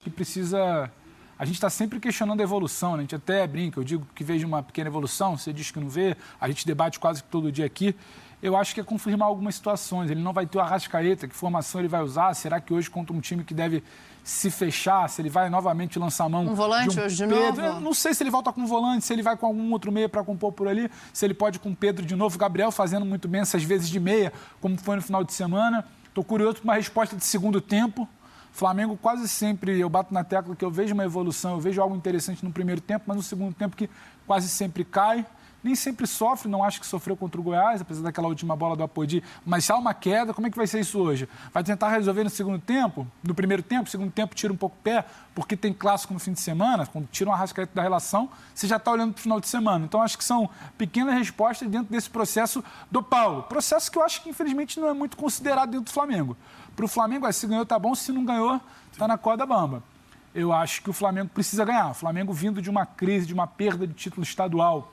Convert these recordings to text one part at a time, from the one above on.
que precisa... A gente está sempre questionando a evolução, né? A gente até brinca, eu digo que vejo uma pequena evolução, você diz que não vê, a gente debate quase que todo dia aqui. Eu acho que é confirmar algumas situações. Ele não vai ter o Arrascaeta, que formação ele vai usar? Será que hoje contra um time que deve se fechar, se ele vai novamente lançar mão... Um volante hoje de novo? Eu não sei se ele volta com um volante, se ele vai com algum outro meia para compor por ali, se ele pode com o Pedro de novo, Gabriel fazendo muito bem essas vezes de meia, como foi no final de semana. Estou curioso por uma resposta de segundo tempo. Flamengo quase sempre, eu bato na tecla que eu vejo uma evolução, eu vejo algo interessante no primeiro tempo, mas no segundo tempo que quase sempre cai. Nem sempre sofre, não acho que sofreu contra o Goiás, apesar daquela última bola do Apodi, mas se há uma queda, como é que vai ser isso hoje? Vai tentar resolver no segundo tempo? No primeiro tempo? Segundo tempo tira um pouco o pé, porque tem clássico no fim de semana, quando tira um Arrascaeta da relação, você já está olhando para o final de semana. Então, acho que são pequenas respostas dentro desse processo do Paulo. Processo que eu acho que, infelizmente, não é muito considerado dentro do Flamengo. Para o Flamengo, se ganhou, tá bom, se não ganhou, tá na corda bamba. Eu acho que o Flamengo precisa ganhar. O Flamengo vindo de uma crise, de uma perda de título estadual,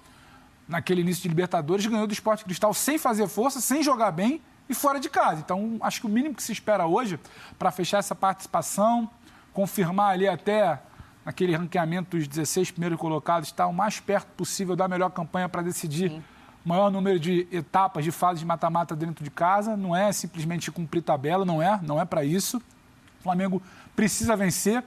naquele início de Libertadores, ganhou do Sport Cristal sem fazer força, sem jogar bem e fora de casa. Então, acho que o mínimo que se espera hoje para fechar essa participação, confirmar ali até naquele ranqueamento dos 16 primeiros colocados, estar o mais perto possível da melhor campanha para decidir o maior número de etapas, de fases de mata-mata dentro de casa. Não é simplesmente cumprir tabela, não é para isso. O Flamengo precisa vencer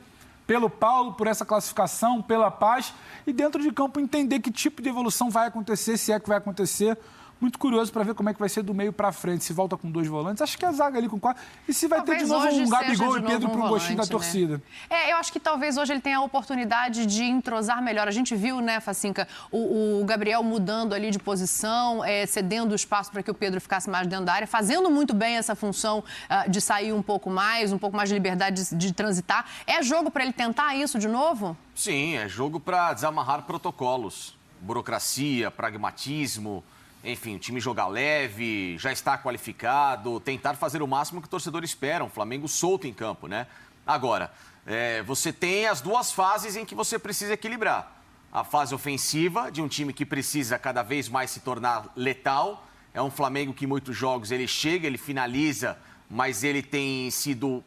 pelo Paulo, por essa classificação, pela paz, e dentro de campo entender que tipo de evolução vai acontecer, se é que vai acontecer. Muito curioso para ver como é que vai ser do meio para frente, se volta com 2 volantes, acho que a zaga ali com 4, e se vai talvez ter de novo um Gabigol e Pedro para o gostinho da né? torcida. Eu acho que talvez hoje ele tenha a oportunidade de entrosar melhor. A gente viu, né, Facinca, o Gabriel mudando ali de posição, cedendo espaço para que o Pedro ficasse mais dentro da área, fazendo muito bem essa função de sair um pouco mais de liberdade de transitar. É jogo para ele tentar isso de novo? Sim, é jogo para desamarrar protocolos, burocracia, pragmatismo. Enfim, o time jogar leve, já está qualificado, tentar fazer o máximo que o torcedor espera, um Flamengo solto em campo, né? Agora, você tem as duas fases em que você precisa equilibrar. A fase ofensiva, de um time que precisa cada vez mais se tornar letal. É um Flamengo que em muitos jogos ele chega, ele finaliza, mas ele tem sido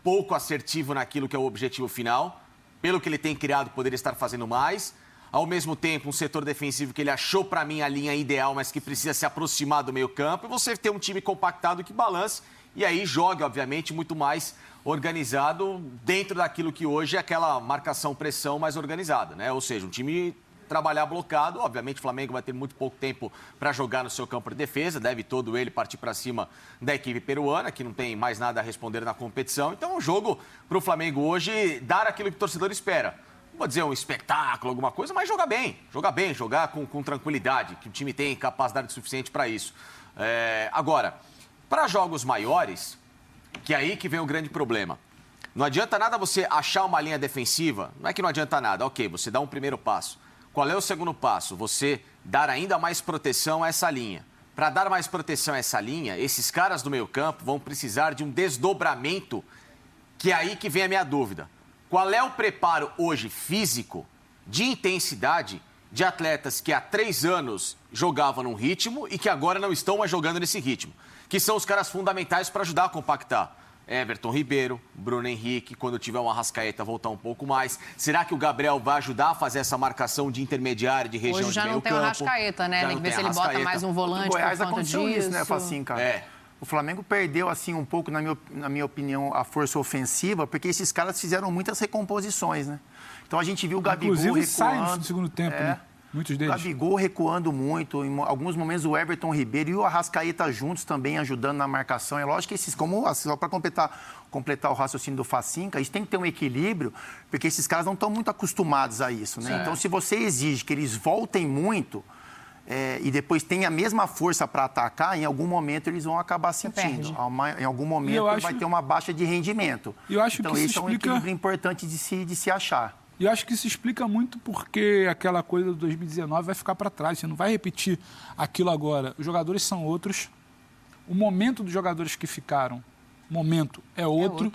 pouco assertivo naquilo que é o objetivo final. Pelo que ele tem criado, poderia estar fazendo mais. Ao mesmo tempo, um setor defensivo que ele achou, para mim, a linha ideal, mas que precisa se aproximar do meio-campo. E você ter um time compactado que balance e aí jogue, obviamente, muito mais organizado dentro daquilo que hoje é aquela marcação-pressão mais organizada, né? Ou seja, um time trabalhar blocado. Obviamente, o Flamengo vai ter muito pouco tempo para jogar no seu campo de defesa. Deve todo ele partir para cima da equipe peruana, que não tem mais nada a responder na competição. Então, é um jogo para o Flamengo hoje dar aquilo que o torcedor espera. Vou dizer um espetáculo, alguma coisa, mas jogar bem, jogar com tranquilidade, que o time tem capacidade suficiente para isso. Agora, para jogos maiores, que é aí que vem o grande problema. Não adianta nada você achar uma linha defensiva, não é que não adianta nada, ok, você dá um primeiro passo. Qual é o segundo passo? Você dar ainda mais proteção a essa linha. Para dar mais proteção a essa linha, esses caras do meio campo vão precisar de um desdobramento, que é aí que vem a minha dúvida. Qual é o preparo hoje físico, de intensidade, de atletas que há 3 anos jogavam num ritmo e que agora não estão mais jogando nesse ritmo? Que são os caras fundamentais para ajudar a compactar. Everton Ribeiro, Bruno Henrique, quando tiver um Arrascaeta voltar um pouco mais. Será que o Gabriel vai ajudar a fazer essa marcação de intermediário, de região de meio campo? Hoje já não tem o Arrascaeta, né? Tem que ver se ele bota mais um volante por conta disso. O Goiás aconteceu isso, né, Facinho, cara? O Flamengo perdeu, assim, um pouco, na minha opinião, a força ofensiva, porque esses caras fizeram muitas recomposições, né? Então a gente viu o Gabigol recuando. Sai no segundo tempo, né? Muitos deles. O Gabigol recuando muito, em alguns momentos o Everton Ribeiro e o Arrascaeta juntos também ajudando na marcação. É lógico que esses, só para completar o raciocínio do Facinca, isso tem que ter um equilíbrio, porque esses caras não estão muito acostumados a isso, né? Então, se você exige que eles voltem muito e depois tem a mesma força para atacar, em algum momento eles vão acabar sentindo. Em algum momento vai ter uma baixa de rendimento. Então, esse é um equilíbrio importante de se achar. E eu acho que isso explica muito porque aquela coisa do 2019 vai ficar para trás. Você não vai repetir aquilo agora. Os jogadores são outros. O momento dos jogadores que ficaram, o momento é outro.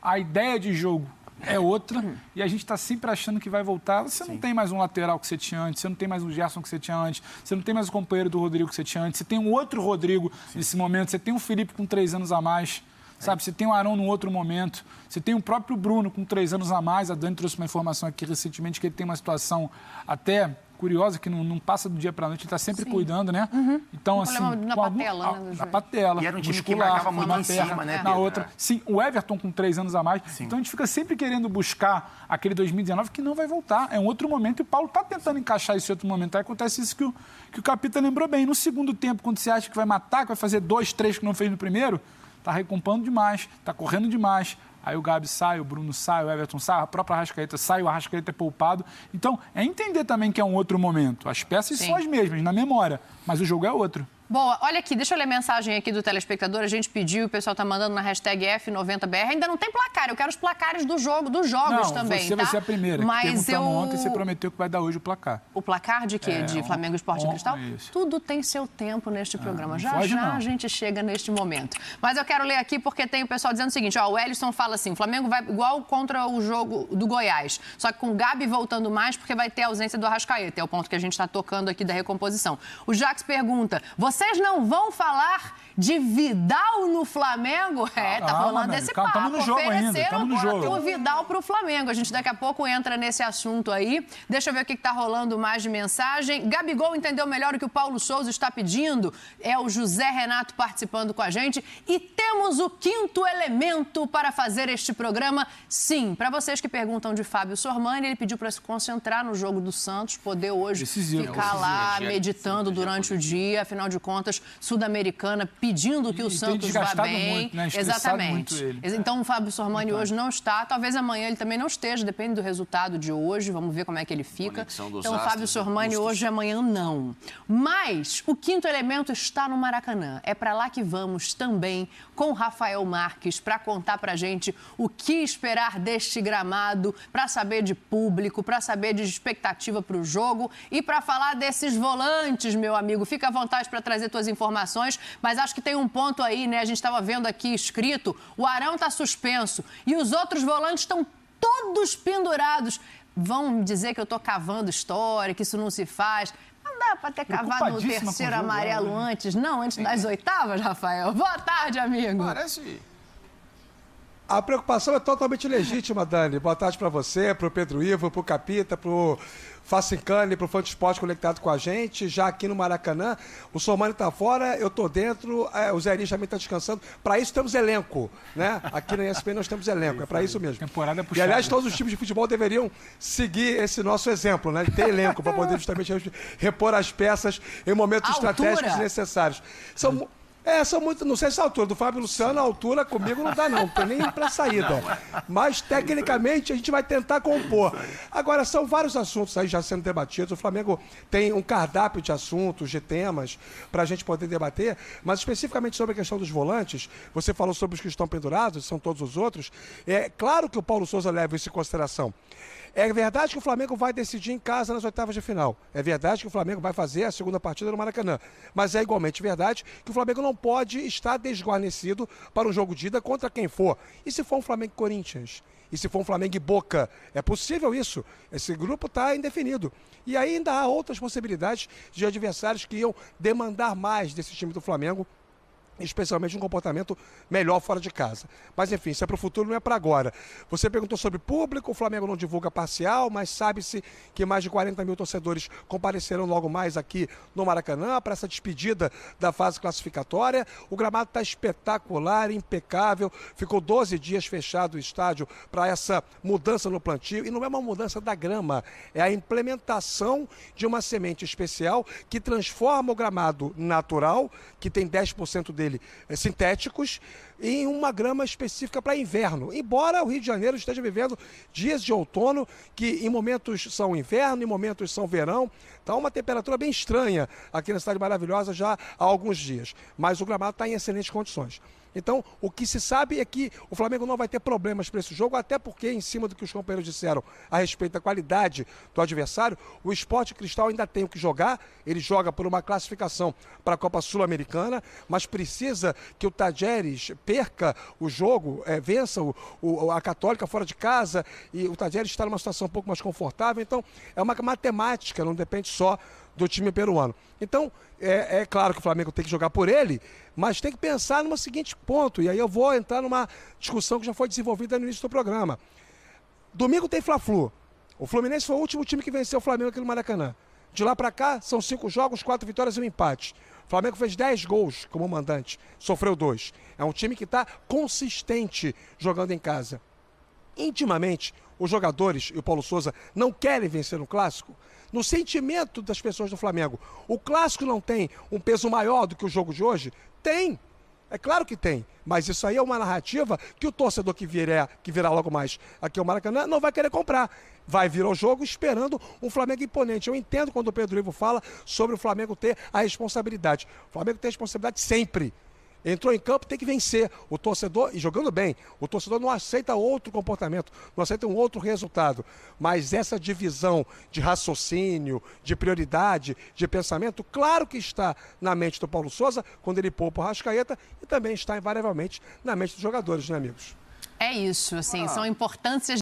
A ideia de jogo é outra. E a gente está sempre achando que vai voltar. Você não tem mais um lateral que você tinha antes. Você não tem mais um Gerson que você tinha antes. Você não tem mais o companheiro do Rodrigo que você tinha antes. Você tem um outro Rodrigo nesse momento. Você tem um Felipe com 3 anos a mais. sabe? Você tem o Arão num outro momento, você tem o próprio Bruno com 3 anos a mais, a Dani trouxe uma informação aqui recentemente que ele tem uma situação até curiosa, que não passa do dia para a noite, ele está sempre cuidando, né? Então, assim... Na patela, né? Na patela. E era um time que muscular, marcava muito na em perna, cima, né, na Pedro? outra. Sim, o Everton com 3 anos a mais. Então, a gente fica sempre querendo buscar aquele 2019 que não vai voltar. É um outro momento e o Paulo está tentando encaixar esse outro momento. Aí acontece isso que o Capita lembrou bem. No segundo tempo, quando você acha que vai matar, que vai fazer 2, 3 que não fez no primeiro, está recompondo demais, está correndo demais. Aí o Gabi sai, o Bruno sai, o Everton sai, a própria Arrascaeta sai, o Arrascaeta é poupado. Então, é entender também que é um outro momento. As peças são as mesmas, na memória, mas o jogo é outro. Boa, olha aqui, deixa eu ler a mensagem aqui do telespectador, a gente pediu, o pessoal tá mandando na hashtag F90BR, ainda não tem placar, eu quero os placares dos jogos também, você vai ser a primeira, mas ontem você prometeu que vai dar hoje o placar. O placar de quê? De Flamengo Esporte Cristal? Isso. Tudo tem seu tempo neste programa, já a gente chega neste momento. Mas eu quero ler aqui porque tem o pessoal dizendo o seguinte, o Ellison fala assim, o Flamengo vai igual contra o jogo do Goiás, só que com o Gabi voltando mais porque vai ter a ausência do Arrascaeta, é o ponto que a gente está tocando aqui da recomposição. O Jax pergunta, vocês não vão falar de Vidal no Flamengo? Tá rolando esse papo. Estamos no jogo ainda, estamos no jogo. O Vidal para o Flamengo. A gente daqui a pouco entra nesse assunto aí. Deixa eu ver o que está rolando mais de mensagem. Gabigol entendeu melhor o que o Paulo Souza está pedindo. É o José Renato participando com a gente. E temos o 5º elemento para fazer este programa. Sim, para vocês que perguntam de Fábio Sormani, ele pediu para se concentrar no jogo do Santos, poder hoje ficar lá meditando durante o dia. Afinal de contas, Sul-Americana pedindo que o Santos vá bem. Muito, né? Exatamente. Muito ele. Então o Fábio Sormani hoje não está, talvez amanhã ele também não esteja, depende do resultado de hoje, vamos ver como é que ele fica. Então o Fábio Sormani hoje e amanhã não. Mas o 5º elemento está no Maracanã. É para lá que vamos também com o Rafael Marques para contar pra gente o que esperar deste gramado, para saber de público, para saber de expectativa para o jogo e para falar desses volantes, meu amigo. Fica à vontade para trazer suas informações, mas acho que tem um ponto aí, né? A gente estava vendo aqui escrito, o Arão está suspenso e os outros volantes estão todos pendurados. Vão dizer que eu estou cavando história, que isso não se faz. Não dá para ter cavado o terceiro amarelo antes, não? Antes das oitavas, Rafael? Boa tarde, amigo. Parece... A preocupação é totalmente legítima, Dani. Boa tarde para você, para o Pedro Ivo, para o Capita, para o Facincani, para o Fã de Esporte conectado com a gente. Já aqui no Maracanã, o Sormani está fora, eu estou dentro, o Zé Eri também está descansando. Para isso temos elenco, né? Aqui na ESPN nós temos elenco, é para isso mesmo. Temporada puxada. E, aliás, todos os times de futebol deveriam seguir esse nosso exemplo, né? De ter elenco, para poder justamente repor as peças em momentos estratégicos necessários. São muito, não sei se a altura do Fábio Luciano, a altura comigo não dá não tem nem para saída. Mas, tecnicamente, a gente vai tentar compor. Agora, são vários assuntos aí já sendo debatidos. O Flamengo tem um cardápio de assuntos, de temas, para a gente poder debater. Mas, especificamente sobre a questão dos volantes, você falou sobre os que estão pendurados, são todos os outros. É claro que o Paulo Souza leva isso em consideração. É verdade que o Flamengo vai decidir em casa nas oitavas de final. É verdade que o Flamengo vai fazer a segunda partida no Maracanã. Mas é igualmente verdade que o Flamengo não pode estar desguarnecido para um jogo de ida contra quem for. E se for um Flamengo e Corinthians? E se for um Flamengo e Boca? É possível isso. Esse grupo está indefinido. E ainda há outras possibilidades de adversários que iam demandar mais desse time do Flamengo, especialmente um comportamento melhor fora de casa. Mas, enfim, isso é para o futuro, não é para agora. Você perguntou sobre público, o Flamengo não divulga parcial, mas sabe-se que mais de 40 mil torcedores comparecerão logo mais aqui no Maracanã para essa despedida da fase classificatória. O gramado está espetacular, impecável, ficou 12 dias fechado o estádio para essa mudança no plantio, e não é uma mudança da grama, é a implementação de uma semente especial que transforma o gramado natural, que tem 10% dele sintéticos, em uma grama específica para inverno. Embora o Rio de Janeiro esteja vivendo dias de outono que em momentos são inverno, em momentos são verão. Está uma temperatura bem estranha aqui na cidade maravilhosa já há alguns dias. Mas o gramado está em excelentes condições. Então, o que se sabe é que o Flamengo não vai ter problemas para esse jogo, até porque, em cima do que os companheiros disseram a respeito da qualidade do adversário, o Sport Cristal ainda tem o que jogar. Ele joga por uma classificação para a Copa Sul-Americana, mas precisa que o Tadjeres perca o jogo, vença a Católica fora de casa, e o Tadjeres está numa situação um pouco mais confortável. Então, é uma matemática, não depende só do time peruano. Então, é claro que o Flamengo tem que jogar por ele, mas tem que pensar num seguinte ponto, e aí eu vou entrar numa discussão que já foi desenvolvida no início do programa. Domingo tem Fla-Flu. O Fluminense foi o último time que venceu o Flamengo aqui no Maracanã. De lá para cá, são 5 jogos, 4 vitórias e 1 empate. O Flamengo fez 10 gols como mandante, sofreu 2. É um time que está consistente jogando em casa. Intimamente, os jogadores e o Paulo Souza não querem vencer no Clássico. No sentimento das pessoas do Flamengo, o Clássico não tem um peso maior do que o jogo de hoje? Tem. É claro que tem, mas isso aí é uma narrativa que o torcedor que virá logo mais aqui ao Maracanã não vai querer comprar. Vai vir ao jogo esperando um Flamengo imponente. Eu entendo quando o Pedro Ivo fala sobre o Flamengo ter a responsabilidade. O Flamengo tem a responsabilidade sempre. Entrou em campo, tem que vencer. O torcedor, e jogando bem, o torcedor não aceita outro comportamento, não aceita um outro resultado. Mas essa divisão de raciocínio, de prioridade, de pensamento, claro que está na mente do Paulo Souza, quando ele poupa o Arrascaeta, e também está invariavelmente na mente dos jogadores, né, amigos? É isso, assim, são importâncias